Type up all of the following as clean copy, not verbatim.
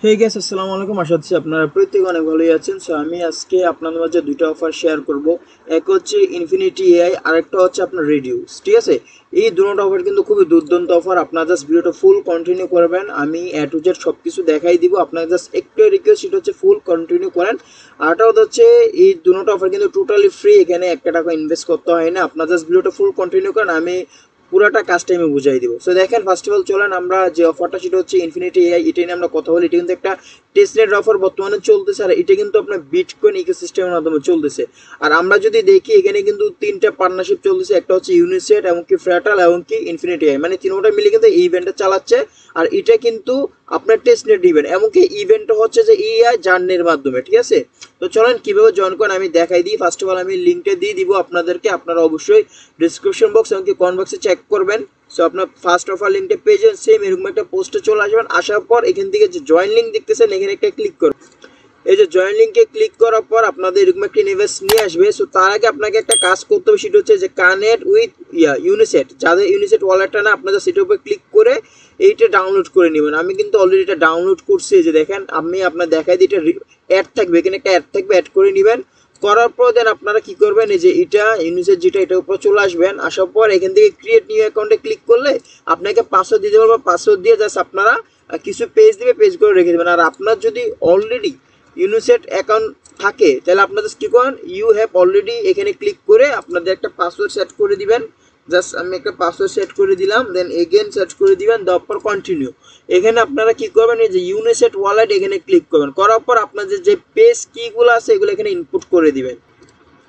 Hey guys, আসসালামু আলাইকুম। আশা করছি আপনারা প্রত্যেকে অনেক ভালোই আছেন। সো আমি আজকে আপনাদের মাঝে দুইটা অফার শেয়ার করব। এক হচ্ছে ইনফিনিটি এআই, আর একটা হচ্ছে আপনার রেডিউস। ঠিক আছে, এই দুটো অফার কিন্তু খুবই দুর্দান্ত অফার। আপনারা জাস্ট ভিডিওটা ফুল কন্টিনিউ করবেন, আমি এ টু জেড সব কিছু দেখাই দিব। আপনার জাস্ট একটু রিকোয়েস্ট, সেটা হচ্ছে ফুল কন্টিনিউ করেন। আরটা হচ্ছে এই দুটো অফার কিন্তু টোটালি ফ্রি, এখানে একটা টাকা ইনভেস্ট করতে হয় না। আপনার জাস্ট ভিডিওটা ফুল কন্টিনিউ করেন, আমি পুরাটা কাজটা আমি বুঝাই দিব। সো দেখেন, ফার্স্ট অফ অল চলেন আমরা যে অফারটা, সেটা হচ্ছে ইনফিনিটি এআই। এটা নিয়ে আমরা কথা বলি। এটা কিন্তু একটা টেস্টনেট অফার বর্তমানে চলতেছে, আর এটা কিন্তু আপনার বিটকয়েন ইকোসিস্টেমের মাধ্যমে চলতেছে। আর আমরা যদি দেখি, এখানে কিন্তু তিনটা পার্টনারশিপ চলতেছে। একটা হচ্ছে ইউনিসেট, এমনকি ফ্র্যাটাল, এমনকি ইনফিনিটি এআই, মানে তিনটা মিলে কিন্তু এই ইভেন্টটা চালাচ্ছে। আর এটা কিন্তু আপনার টেস্টনেট ইভেন্ট, এমনকি ইভেন্টটা হচ্ছে যে এআই জার্নির মাধ্যমে। ঠিক আছে, তো চলেন কিভাবে জয়েন করেন আমি দেখাই দিই। ফার্স্ট অফ অল আমি লিঙ্কটা দিয়ে দিব আপনাদেরকে, আপনারা অবশ্যই ডিসক্রিপশন বক্স এমনকি কমেন্ট বক্সে চেক করবেন। সো আপনার ফার্স্ট অফার লিঙ্কটা পেয়ে যাবেন, সেম এরকম একটা পোস্টে চলে আসবেন। আসার পর এখান থেকে যে জয়েন লিঙ্ক দেখতেছেন, এখানে একটা ক্লিক করুন। এই যে জয়েন লিঙ্কে ক্লিক করার পর আপনাদের এরকম একটা ইনভেস্ট নিয়ে আসবে। সো তার আগে আপনাকে একটা কাজ করতে হবে, সেটা হচ্ছে যে কানেক্ট উইথ ইউনিসেট। যাদের ইউনিসেট ওয়ালেটটা না, আপনাদের সেটার উপরে ক্লিক করে এইটা ডাউনলোড করে নেবেন। আমি কিন্তু অলরেডি এটা ডাউনলোড করছি। এই যে দেখেন, আমি আপনার দেখাই দিই, এটা অ্যাড থাকবে, এখানে একটা অ্যাড থাকবে, অ্যাড করে নেবেন। করার পর দেন আপনারা কি করবেন, এই যে এটা ইউনিসেট যেটা, এটার উপর চলে আসবেন। আসার পর এখান থেকে ক্রিয়েট নিউ অ্যাকাউন্টে ক্লিক করলে আপনাকে পাসওয়ার্ড দিতে পারবো। পাসওয়ার্ড দিয়ে জাস্ট আপনারা কিছু পেজ দিবে, পেজ করে রেখে দেবেন। আর আপনার যদি অলরেডি ইউনিসেট অ্যাকাউন্ট থাকে, তাহলে আপনাদের কি করেন, ইউ হ্যাভ অলরেডি, এখানে ক্লিক করে আপনাদের একটা পাসওয়ার্ড সেট করে দিবেন। জাস্ট আমি একটা পাসওয়ার্ড সেট করে দিলাম, দেন এগেন সেট করে দিবেন, দেওয়ার পর কন্টিনিউ। এখানে আপনারা কি করবেন, এই যে ইউনিসেট ওয়ালেট, এখানে ক্লিক করবেন। করার পর আপনাদের যে পেজ কিগুলো আছে, এগুলো এখানে ইনপুট করে দিবেন।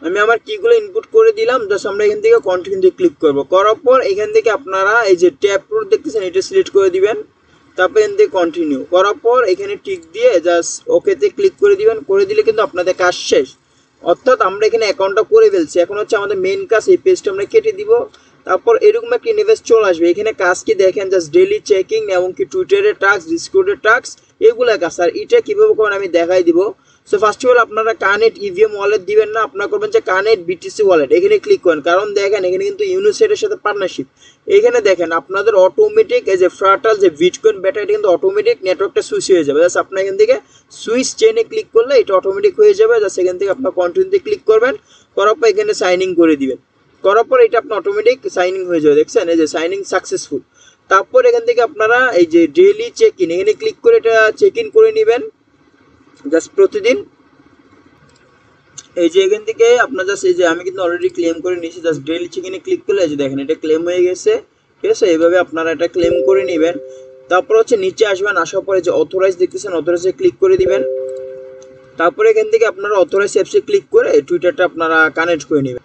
আমি আমার কিগুলো ইনপুট করে দিলাম। জাস্ট আমরা এখান থেকে কন্টিনিউ ক্লিক করব। করার পর এখান থেকে আপনারা এই যে ট্যাপ রুট দেখতেছেন, এটা সিলেক্ট করে দিবেন। তারপর এখান থেকে কন্টিনিউ করার পর এখানে টিক দিয়ে জাস্ট ওকেতে ক্লিক করে দিবেন। করে দিলে কিন্তু আপনাদের কাজ শেষ। অর্থাৎ আমরা এখানে অ্যাকাউন্টটা করে ফেলছি। এখন হচ্ছে আমাদের মেইন কাজ, এই পেজটা আমরা কেটে দিব। তারপর এরকম একটা ইনভেস্ট চলে আসবে। এখানে কাজ কি দেখেন, জাস্ট ডেইলি চেকিং, এমনকি টুইটারের টাস্ক, ডিসকর্ডের টাস্ক, এগুলো কাজ। আর এটা কীভাবে করেন আমি দেখাই দিব। সো ফার্স্ট অফ অল আপনারা কানেক্ট ইভিএম ওয়ালেট দিবেন না, আপনারা করবেন যে কানেক্ট বিটিসি ওয়ালেট, এখানে ক্লিক করেন। কারণ দেখেন, এখানে কিন্তু ইউনিসেটের সাথে পার্টনারশিপ। এখানে দেখেন আপনাদের অটোমেটিক এই যে ফ্রাটাল যে বিটকয়েন ব্যাটা, এটা কিন্তু অটোমেটিক নেটওয়ার্কটা সুইচ হয়ে যাবে। জাস্ট আপনার এখান থেকে সুইচ চেনে ক্লিক করলে এটা অটোমেটিক হয়ে যাবে। জাস্ট এখান থেকে আপনার কন্টিনিউতে ক্লিক করবেন। করার পর এখানে সাইন ইন করে দিবেন। করার পর এটা আপনার অটোমেটিক সাইন ইন হয়ে যাবে। দেখছেন, এই যে সাইন ইন সাকসেসফুল। তারপর এখান থেকে আপনারা এই যে ডেইলি চেক ইন, এখানে ক্লিক করে এটা চেক ইন করে নেবেন জাস্ট প্রতিদিন। এই যে এখান থেকে আপনার জাস্ট এই যে আমি কিন্তু অলরেডি ক্লেম করে নিয়েছি। জাস্ট ডেইলি চেকিনে ক্লিক করলে এই যে দেখেন, এটা ক্লেম হয়ে গেছে। ঠিক আছে, এইভাবে আপনারা এটা ক্লেম করে নেবেন। তারপর হচ্ছে নিচে আসবেন, আসার পরে যে অথরাইজ দেখতেছেন, অথরাইজে ক্লিক করে দিবেন। তারপরে এখান থেকে আপনারা অথরাইজ অ্যাপসে ক্লিক করে টুইটারটা আপনারা কানেক্ট করে নেবেন।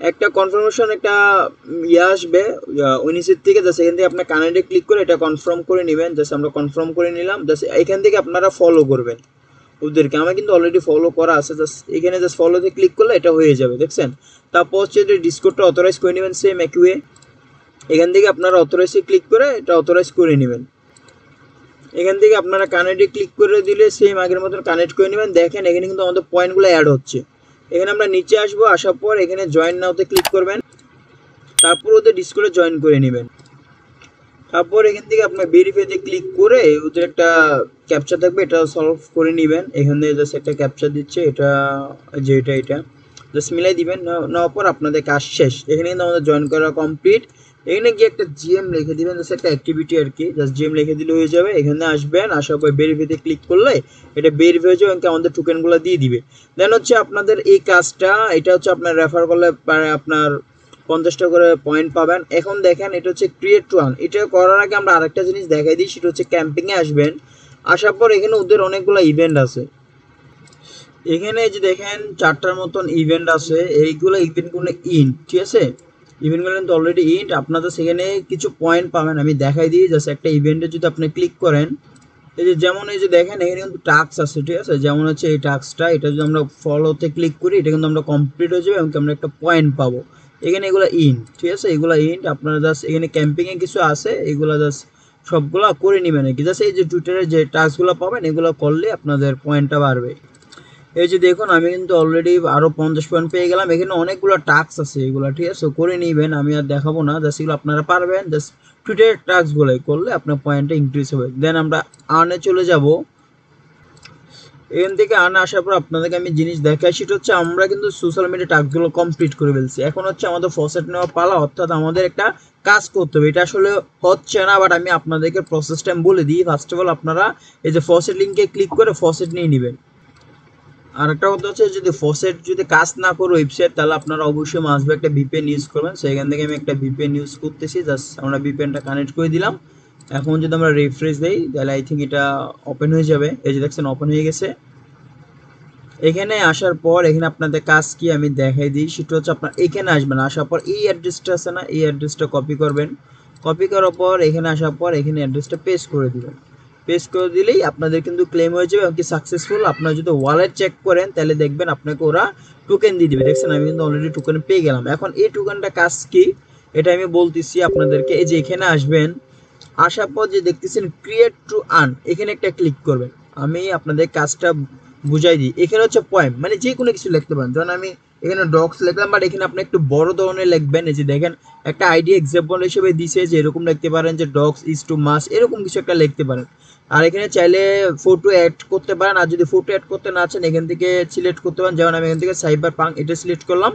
একটা কনফার্মেশন একটা আসবে উইনিসের থেকে। জাস্ট এখান থেকে আপনার কানেক্টে ক্লিক করে এটা কনফার্ম করে নেবেন। জাস্ট আমরা কনফার্ম করে নিলাম। জাস্ট এখান থেকে আপনারা ফলো করবেন ওদেরকে। আমার কিন্তু অলরেডি ফলো করা আছে। জাস্ট এখানে জাস্ট ফলোতে ক্লিক করলে এটা হয়ে যাবে, দেখছেন। তারপর হচ্ছে যে ডিসকর্ডটা অথরাইজ করে নেবেন সেম একই ওয়ে। এখান থেকে আপনারা অথরাইজে ক্লিক করে এটা অথরাইজ করে নেবেন। এখান থেকে আপনারা কানেক্টে ক্লিক করে দিলে সেম আগের মতন কানেক্ট করে নেবেন। দেখেন এখানে কিন্তু আমাদের পয়েন্টগুলো অ্যাড হচ্ছে। এখানে আমরা নিচে আসবো, আসার পর এখানে জয়েন নাওতে ক্লিক করবেন। তারপর ওদের ডিসকর্ডে জয়েন করে নেবেন। তারপর এখান থেকে আপনার ভেরিফাইতে ক্লিক করে ওদের একটা ক্যাপচা থাকবে, এটা সলভ করে নেবেন। এখানে জাস্ট একটা ক্যাপচা দিচ্ছে, এটা যে এটা জাস্ট মিলাই দিবেন। নেওয়ার পর আপনাদের কাজ শেষ। এখানে কিন্তু আমাদের জয়েন করা কমপ্লিট। এখানে গিয়ে একটা জিএম লিখে দিবেন, জাস্ট একটা অ্যাক্টিভিটি আর কি। জাস্ট জিএম লিখে দিলে হয়ে যাবে। এখানে আসবেন, আসার পর ভেরিফাইতে ক্লিক করলে এটা ভেরিফাই হয়ে যাবে, আমাদের টোকেনগুলো দিয়ে দিবে। দেন হচ্ছে আপনাদের এই কাজটা, এটা হচ্ছে আপনার রেফার করলে আপনার 50টা করে পয়েন্ট পাবেন। এখন দেখেন, এটা হচ্ছে ক্রিয়েট টু আর্ন। এটা করার আগে আমরা আরেকটা জিনিস দেখাই দিই, সেটা হচ্ছে ক্যাম্পিংয়ে আসবেন। আসার পর এখানে ওদের অনেকগুলো ইভেন্ট আছে। এখানে যে দেখেন 4টার মতন ইভেন্ট আছে। এইগুলো ইভেন্টগুলো ইন্ট, ঠিক আছে। ইভেন্টগুলো কিন্তু অলরেডি ইন্ট। আপনাদের সেখানে কিছু পয়েন্ট পাবেন, আমি দেখাই দিই। জাস্ট একটা ইভেন্টে যদি আপনি ক্লিক করেন, এই যে যেমন এই যে দেখেন, এখানে কিন্তু টাস্ক আছে, ঠিক আছে। যেমন হচ্ছে এই টাস্কটা, এটা যদি আমরা ফলোতে ক্লিক করি, এটা কিন্তু আমরা কমপ্লিট হয়ে যাবে এবং আমরা একটা পয়েন্ট পাবো। এখানে এগুলো ইন্ট, ঠিক আছে, এগুলো ইন্ট। আপনারা জাস্ট এখানে ক্যাম্পিংয়ে কিছু আছে, এগুলো জাস্ট সবগুলো করে নেবেন আর কি। জাস্ট এই যে টুইটারে যে টাস্কগুলো পাবেন, এগুলো করলে আপনাদের পয়েন্টটা বাড়বে। এই যে দেখুন আমি কিন্তু অলরেডি আরো 50 পয়েন্ট পেয়ে গেলাম। এখানে অনেকগুলো টাস্ক আছে এগুলো, ঠিক আছে, করে নিবেন, আমি আর দেখাবো না, জাস্ট এগুলো আপনারা পারবেন, জাস্ট টুইটার টাস্ক গুলো করলে আপনার পয়েন্টটা ইনক্রিজ হবে। দেন আমরা আর্নে চলে যাব। এখান থেকে আর্নে আসার পর আপনাদেরকে আমি জিনিস দেখাই, সেটা হচ্ছে আমরা কিন্তু সোশ্যাল মিডিয়া টাস্কগুলো কমপ্লিট করে ফেলছি। এখন হচ্ছে আমাদের ফসেট নেওয়া পালা, অর্থাৎ আমাদের একটা কাজ করতে হবে। এটা আসলে হচ্ছে না, বাট আমি আপনাদেরকে প্রসেসটা আমি বলে দিই। ফার্স্ট অফ অল আপনারা এই যে ফসেট লিঙ্কে ক্লিক করে ফসেট নিয়ে নেবেন। আর একটা কথা হচ্ছে, যদি ফসেট যদি কাজ না করে ওয়েবসাইট, তাহলে আপনারা অবশ্যই মাস্ট একটা ভিপিএন ইউজ করবেন। সেখান থেকে আমি একটা ভিপিএন ইউজ করতেছি, জাস্ট আমরা ভিপিএনটা কানেক্ট করে দিলাম। এখন যদি আমরা রিফ্রেশ দেই তাহলে আই থিঙ্ক এটা ওপেন হয়ে যাবে। এই যে দেখছেন ওপেন হয়ে গেছে। এখানে আসার পর এখানে আপনাদের কাজ কি আমি দেখাই দিই, সেটা হচ্ছে আপনার এখানে আসবেন, আসার পর এই অ্যাড্রেসটা আছে না, এই অ্যাড্রেসটা কপি করবেন। কপি করার পর এখানে আসার পর এখানে অ্যাড্রেসটা পেস্ট করে দিবেন। পেস্ট করে দিলেই আপনাদের কিন্তু ক্লেম হয়ে যাবে এবং কি সাকসেসফুল। আপনারা যদি ওয়ালেট চেক করেন তাহলে দেখবেন আপনাকে ওরা টোকেন দিয়ে দিবে। দেখছেন আমি কিন্তু অলরেডি টোকেন পেয়ে গেলাম। এখন এই টোকেনটা কাজ কি এটা আমি বলতেছি আপনাদেরকে। এই যে এখানে আসবেন, আসার পর যে দেখতেছেন ক্রিয়েট টু আর্ন, এখানে একটা ক্লিক করবেন। আমি আপনাদের কাজটা বুঝাই দিই। এখানে হচ্ছে পয়েন্ট, মানে যে কোনো কিছু লিখতে পারেন। যেমন আমি এখানে ডগস লিখলাম, বাট এখানে আপনি একটু বড় ধরনের লিখবেন। এই যে দেখেন একটা আইডিয়া এক্সাম্পল হিসেবে দিছে, যে এরকম লিখতে পারেন যে ডগস ইজ টু মাস, এরকম কিছু একটা লিখতে পারেন। আর এখানে চাইলে ফটো অ্যাড করতে পারেন, আর যদি ফটো অ্যাড করতে না চান এখান থেকে সিলেক্ট করতে পারেন। যেমন আমি এখান থেকে সাইবার পাঙ্ক এটা সিলেক্ট করলাম।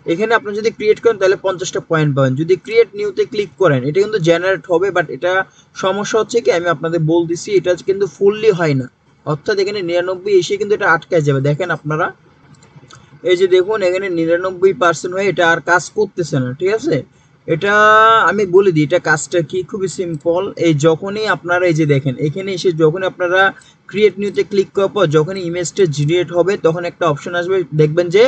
এখানে আপনি যদি ক্রিয়েট করেন তাহলে 50টা পয়েন্ট পাবেন। যদি ক্রিয়েট নিউতে ক্লিক করেন এটা কিন্তু জেনারেট হবে, বাট এটা সমস্যা হচ্ছে কি আমি আপনাদের বলতেছি, এটা কিন্তু ফুললি হয় না। অর্থাৎ এখানে 99 এসে কিন্তু এটা আটকায় যাবে। দেখেন আপনারা এই যে দেখুন এখানে 99% হয়ে এটা আর কাজ করতেছে না, ঠিক আছে। এটা আমি বলে দিই এটা কাজটা কি, খুবই সিম্পল। এই যখনই আপনারা এই যে দেখেন এখানে এসে যখনই আপনারা ক্রিয়েট নিউতে ক্লিক করার পর যখনই ইমেজটা জেনারেট হবে তখন একটা অপশন আসবে, দেখবেন যে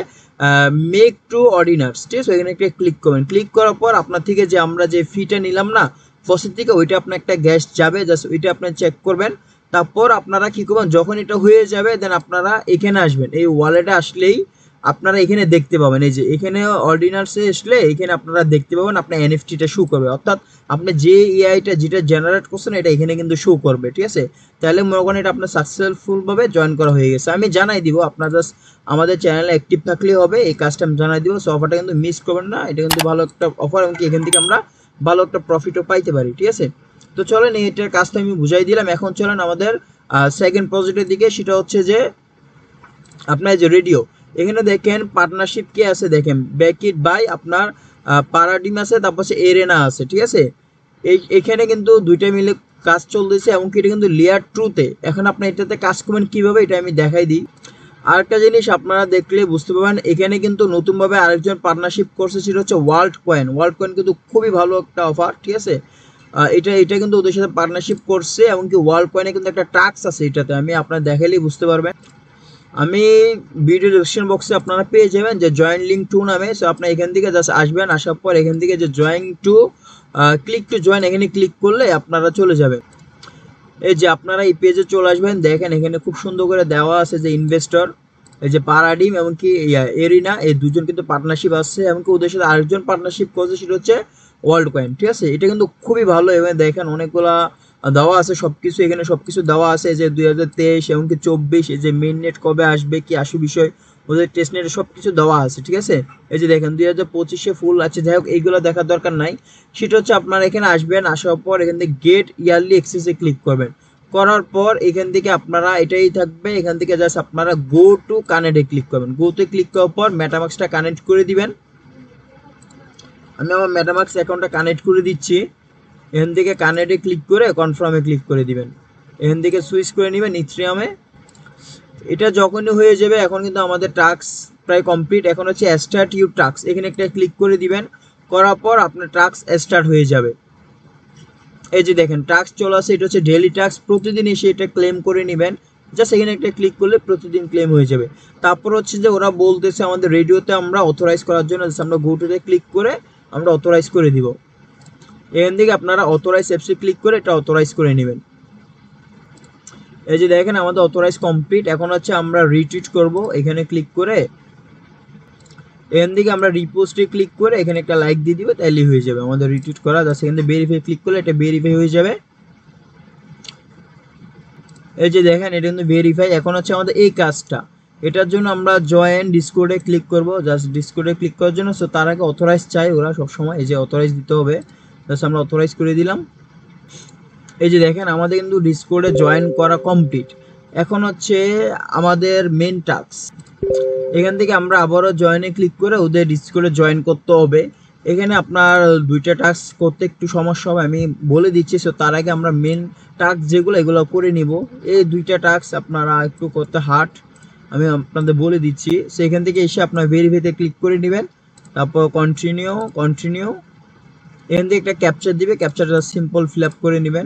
মেক টু অর্ডিনার্স, ঠিক আছে। এখানে একটা ক্লিক করবেন। ক্লিক করার পর আপনার থেকে যে আমরা যে ফিটা নিলাম না ফসেট থেকে, ওইটা আপনার একটা গ্যাস যাবে, জাস্ট ওইটা আপনি চেক করবেন। তারপর আপনারা কি করবেন, যখন এটা হয়ে যাবে দেন আপনারা এখানে আসবেন। এই ওয়ালেটে আসলেই আপনারা এখানে দেখতে পাবেন, এই যে এখানে অর্ডিনার্সে আসলে এখানে আপনারা দেখতে পাবেন আপনার এনএফটিটা শো করবে, অর্থাৎ আপনি যে এআইটা যেটা জেনারেট করছেন এটা এখানে কিন্তু শো করবে, ঠিক আছে। তাহলে মনে করেন এটা আপনার সাকসেসফুল ভাবে জয়েন করা হয়ে গেছে। আমি জানাই দিব, আপনার জাস্ট আমাদের চ্যানেলে অ্যাক্টিভ থাকলেই হবে। এই কাজটা আমি জানাই দিব, সো অফারটা কিন্তু মিস করবেন না। এটা কিন্তু ভালো একটা অফার এবং এখান থেকে আমরা ভালো একটা প্রফিটও পাইতে পারি, ঠিক আছে। তো চলেন এইটার কাজটা আমি বুঝাই দিলাম। এখন চলেন আমাদের সেকেন্ড প্রজেক্টের দিকে, সেটা হচ্ছে যে আপনার যে রেডিও। এখানে দেখেন পার্টনারশিপ কি আছে, দেখেন ব্যাকিট বাই আপনার পারাডিম আছে, তারপর হচ্ছে এরেনা আছে, ঠিক আছে। এখানে কিন্তু দুইটা মিলে কাজ চলতেছে এবং এটা কিন্তু লেয়ার ট্রুতে। এখন আপনি এটাতে কাজ করবেন কিভাবে এটা আমি দেখাই দিই। আরেকটা জিনিস আপনারা দেখলে বুঝতে পারবেন, এখানে কিন্তু নতুনভাবে আরেকজন পার্টনারশিপ করছে, সেটা হচ্ছে ওয়ার্ল্ড কয়েন। ওয়ার্ল্ড কয়েন কিন্তু খুবই ভালো একটা অফার, ঠিক আছে। এটা এটা কিন্তু ওদের সাথে পার্টনারশিপ করছে এবং কি ওয়ার্ল্ড কয়েনে কিন্তু একটা টাস্ক আছে, এটাতে আমি আপনার দেখালেই বুঝতে পারবেন। আমি ভিডিও ডিসক্রিপশন বক্সে আপনারা পেয়ে যাবেন যে জয়েন লিঙ্ক টু নামে। সো আপনার এখান থেকে জাস্ট আসবেন, আসার পর এখান থেকে যে join to click to join, এখানে ক্লিক করলে আপনারা চলে যাবেন। এই যে আপনারা এই পেজে চলে আসবেন, দেখেন এখানে খুব সুন্দর করে দেওয়া আছে যে ইনভেস্টর, এই যে পারাডিম এবং কি এরিনা, এই দুজন কিন্তু পার্টনারশিপ আসছে এবং কি ওদের সাথে আরেকজন পার্টনারশিপ করছে, সেটা হচ্ছে ওয়ার্ল্ড কয়েন, ঠিক আছে। এটা কিন্তু খুবই ভালো এবং দেখেন অনেকগুলা দেওয়া আছে সবকিছু, এখানে সবকিছু দেওয়া আছে যে 2023 এবং কি 24, এই যে মেইন নেট কবে আসবে কি আসু বিষয়, ওদের টেস্ট নেট সবকিছু দেওয়া আছে, ঠিক আছে। এই যে দেখেন 2025-এ ফুল আছে। যাই হোক এইগুলো দেখার দরকার নাই। সেটা হচ্ছে আপনারা এখানে আসবেন, আসার পর এখান থেকে গেট ইয়ারলি এক্সেসে ক্লিক করবেন। করার পর এখান থেকে আপনারা এটাই থাকবে, এখান থেকে জাস্ট আপনারা গো টু কানেক্টে ক্লিক করবেন। গোতে ক্লিক করার পর মেটামাক্সটা কানেক্ট করে দিবেন। আমি আমার মেটামাক্স অ্যাকাউন্টটা কানেক্ট করে দিচ্ছি। এখান থেকে কানেক্টে ক্লিক করে কনফার্মে ক্লিক করে দিবেন। এখান থেকে সুইচ করে নেবেন ইথ্রিয়ামে। এটা যখনই হয়ে যাবে এখন কিন্তু আমাদের টাস্ক প্রায় কমপ্লিট। এখন হচ্ছে স্টার্ট ইউর টাস্ক, এখানে একটা ক্লিক করে দিবেন। করার পর আপনার টাস্ক স্টার্ট হয়ে যাবে। এই যে দেখেন টাস্ক চলে আসে, এটা হচ্ছে ডেইলি টাস্ক, প্রতিদিন এসে এটা ক্লেম করে নেবেন। জাস্ট এখানে একটা ক্লিক করলে প্রতিদিন ক্লেম হয়ে যাবে। তারপর হচ্ছে যে ওরা বলতেছে আমাদের রেডিওতে আমরা অথরাইজ করার জন্য, আমরা গো টুতে ক্লিক করে আমরা অথরাইজ করে দিব। এখান থেকে আপনারা অথরাইজ অ্যাপসে ক্লিক করে এটা অথরাইজ করে নেবেন। এই যে দেখেন আমাদের অথরাইজ কমপ্লিট। এখন হচ্ছে আমরা রিটুইট করব, এখানে ক্লিক করে এখান থেকে আমরা রিপোস্টে ক্লিক করে এখানে একটা লাইক দিয়ে দিব, তাইলেই হয়ে যাবে আমাদের রিটুইট করা। জাস্ট এখান থেকে ভেরিফাই ক্লিক করলে এটা ভেরিফাই হয়ে যাবে। এই যে দেখেন এটা কিন্তু ভেরিফাই। এখন হচ্ছে আমাদের এই কাজটা, এটার জন্য আমরা জয়েন ডিসকর্ডে ক্লিক করব, জাস্ট ডিসকর্ডে ক্লিক করার জন্য। সো তার আগে অথরাইজ চাই ওরা সবসময়, এই যে অথরাইজ দিতে হবে, জাস্ট আমরা অথরাইজ করে দিলাম। এই যে দেখেন আমাদের কিন্তু ডিসকর্ডে জয়েন করা কমপ্লিট। এখন হচ্ছে আমাদের মেন টাস্ক, এখান থেকে আমরা আবারও জয়েনে ক্লিক করে ওদের ডিসকর্ডে জয়েন করতে হবে। এখানে আপনার দুইটা টাস্ক করতে একটু সমস্যা হবে, আমি বলে দিচ্ছি। সো তার আগে আমরা মেন টাস্ক যেগুলো এগুলো করে নিব। এই দুইটা টাস্ক আপনারা একটু করতে হার্ড, আমি আপনাদের বলে দিচ্ছি। সেখান থেকে এসে আপনার ভেরিফাইতে ক্লিক করে নেবেন, তারপর কন্টিনিউ এখান থেকে একটা ক্যাপচার দিবে, ক্যাপচারটা সিম্পল ফিল আপ করে নেবেন।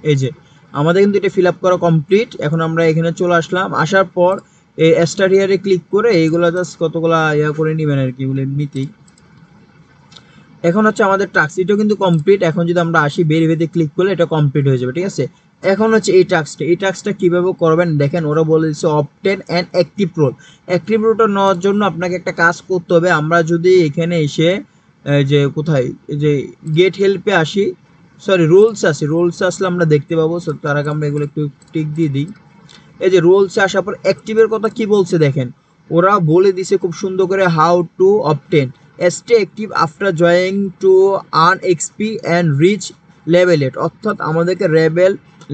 এই যে আমাদের কিন্তু এটা ফিল আপ করা কমপ্লিট। এখন আমরা এখানে চলে আসলাম, আসার পর এই স্টার্ট হিয়ারে ক্লিক করে এইগুলো জাস্ট কতগুলা করে নেবেন আর কি, বলে এমনিতেই। এখন হচ্ছে আমাদের টাস্ক এটাও কিন্তু কমপ্লিট। এখন যদি আমরা আসি ভেরিফাইতে ক্লিক করলে এটা কমপ্লিট হয়ে যাবে, ঠিক আছে। এখন হচ্ছে এই টাস্কটা কিভাবে করবেন দেখেন, ওরা বলে দিচ্ছে obtain and active role. Active রোলটা নেওয়ার জন্য আপনাকে একটা কাজ করতে হবে। আমরা যদি এখানে এসে যে কোথায় যে গেট হেল্পে আসি, সরি রোলস আসলে আমরা দেখতে পাবো। সো তার আগে আমরা এগুলো একটু টিক দিয়ে দিই। এই যে রোলসে আসার পর অ্যাক্টিভের কথা কি বলছে দেখেন, ওরা বলে দিছে খুব সুন্দর করে, how to obtain stay active after joining to earn XP and reach level 8। অর্থাৎ আমাদেরকে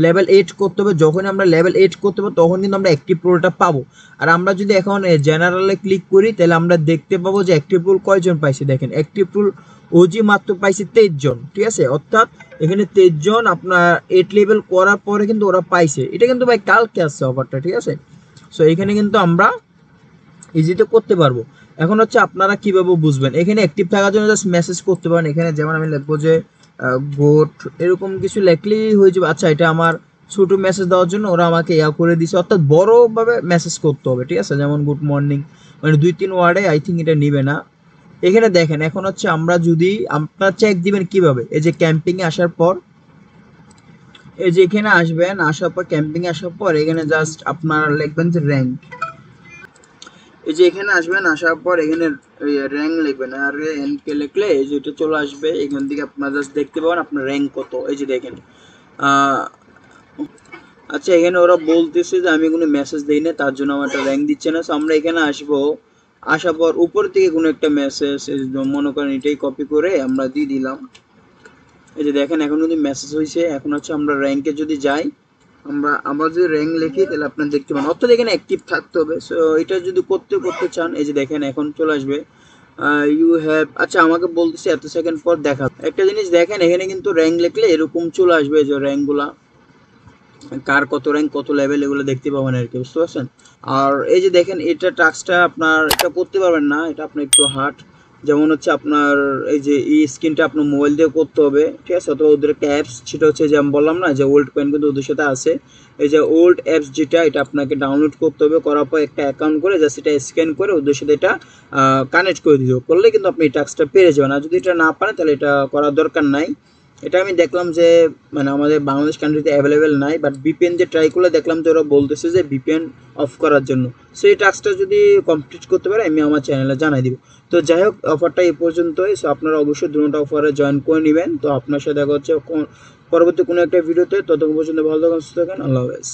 লেভেল 8 করতে হবে। যখন আমরা লেভেল 8 করতে হবে তখন কিন্তু আমরা অ্যাক্টিভ রোলটা পাবো। আর আমরা যদি এখন জেনারেলে ক্লিক করি তাহলে আমরা দেখতে পাবো যে অ্যাক্টিভ রোল কয়জন পাইছে। দেখেন অ্যাক্টিভ রোল ওজি মাত্র পাইছে 23 জন, ঠিক আছে। অর্থাৎ এখানে 23 জন আপনার 8 লেভেল করার পরে কিন্তু ওরা পাইছে। এটা কিন্তু ভাই কালকে আসছে অফারটা, ঠিক আছে। সো এখানে কিন্তু আমরা ইজিতে করতে পারবো। এখন হচ্ছে আপনারা কিভাবে বুঝবেন, এখানে অ্যাক্টিভ থাকার জন্য জাস্ট মেসেজ করতে পারেন। এখানে যেমন আমি লিখবো যে গোট, এরকম কিছু লেখলেই হয়ে যাবে। আচ্ছা এটা আমার ছোট মেসেজ দেওয়ার জন্য ওরা আমাকে করে দিছে, অর্থাৎ বড়ভাবে মেসেজ করতে হবে, ঠিক আছে। যেমন গুড মর্নিং, মানে 2-3 ওয়ার্ডে আই থিঙ্ক এটা নিবে না। এখানে দেখেন এখন হচ্ছে আমরা যদি আপনারা চেক দিবেন কিভাবে, এই যে ক্যাম্পিংয়ে আসার পর, এই যে এখানে আসবেন, আসার পর ক্যাম্পিংয়ে আসার পর এখানে জাস্ট আপনারা লিখবেন যে র্যাঙ্ক। এই যে এখানে আসবেন, আসার পর এখানে র্যাঙ্ক লিখবেন, আর এনকে লিখলে এই যে এটা চলে আসবে। এখান থেকে আপনারা জাস্ট দেখতে পাবেন আপনার র্যাঙ্ক কত। এই যে দেখেন আচ্ছা এখানে ওরা বলতেছে যে আমি কোনো মেসেজ দিই না, তার জন্য আমার একটা র্যাঙ্ক দিচ্ছে না। সো আমরা এখানে আসবো, আসার পর উপর থেকে কোনো একটা মেসেজ মনে করেন এটাই কপি করে আমরা দিয়ে দিলাম। এই যে দেখেন এখন যদি মেসেজ হয়েছে। এখন হচ্ছে আমরা র্যাঙ্কে যদি যাই, আমরা আবার যদি র্যাঙ্ক লিখি তাহলে আপনারা দেখতে পান, অর্থাৎ এখানে অ্যাক্টিভ থাকতে হবে। সো এটা যদি করতে চান, এই যে দেখেন এখন চলে আসবে ইউ হ্যাভ, আচ্ছা আমাকে বলতেছে এত সেকেন্ড পর দেখা। একটা জিনিস দেখেন, এখানে কিন্তু র্যাঙ্ক লিখলে এরকম চলে আসবে, যে র্যাঙ্কগুলা কার কত র্যাঙ্ক কত লেভেল এগুলো দেখতে পাবেন আর কি, বুঝতে পারছেন। আর এই যে দেখেন এটা টাস্কটা আপনার এটা করতে পারবেন না, এটা আপনার একটু হার্ড। যেমন হচ্ছে আপনার এই যে এই স্ক্রিনটা আপনার মোবাইল দিয়ে করতে হবে, ঠিক আছে। অথবা ওদের একটা অ্যাপস, সেটা হচ্ছে যে আমি বললাম না যে ওল্ড কয়েন কিন্তু ওদের সাথে আছে। এই যে ওল্ড অ্যাপস যেটা, এটা আপনাকে ডাউনলোড করতে হবে, করার পর একটা অ্যাকাউন্ট করে জাস্ট এটা স্ক্যান করে ওদের সাথে এটা কানেক্ট করে দিতে হবে, করলে কিন্তু আপনি এই টাস্কটা পেরে যাবেন। আর যদি এটা না পারেন তাহলে এটা করার দরকার নাই। এটা আমি দেখলাম যে মানে আমাদের বাংলাদেশ কান্ট্রিতে অ্যাভেলেবেল নাই, বাট ভিপিএন যে ট্রাই করলে দেখলাম যে ওরা বলতেছে যে ভিপিএন অফ করার জন্য। সো এই টাস্কটা যদি কমপ্লিট করতে পারে আমি আমার চ্যানেলে জানাই দিব। তো যাই হোক অফারটা এই পর্যন্তই। সো আপনারা অবশ্যই দুটো অফারে জয়েন করে নেবেন। তো আপনার সাথে দেখা হচ্ছে পরবর্তী কোনো একটা ভিডিওতে। ততক্ষণ পর্যন্ত ভালো থাকুন, সুস্থ থাকুন, আল্লাহ হাফেজ।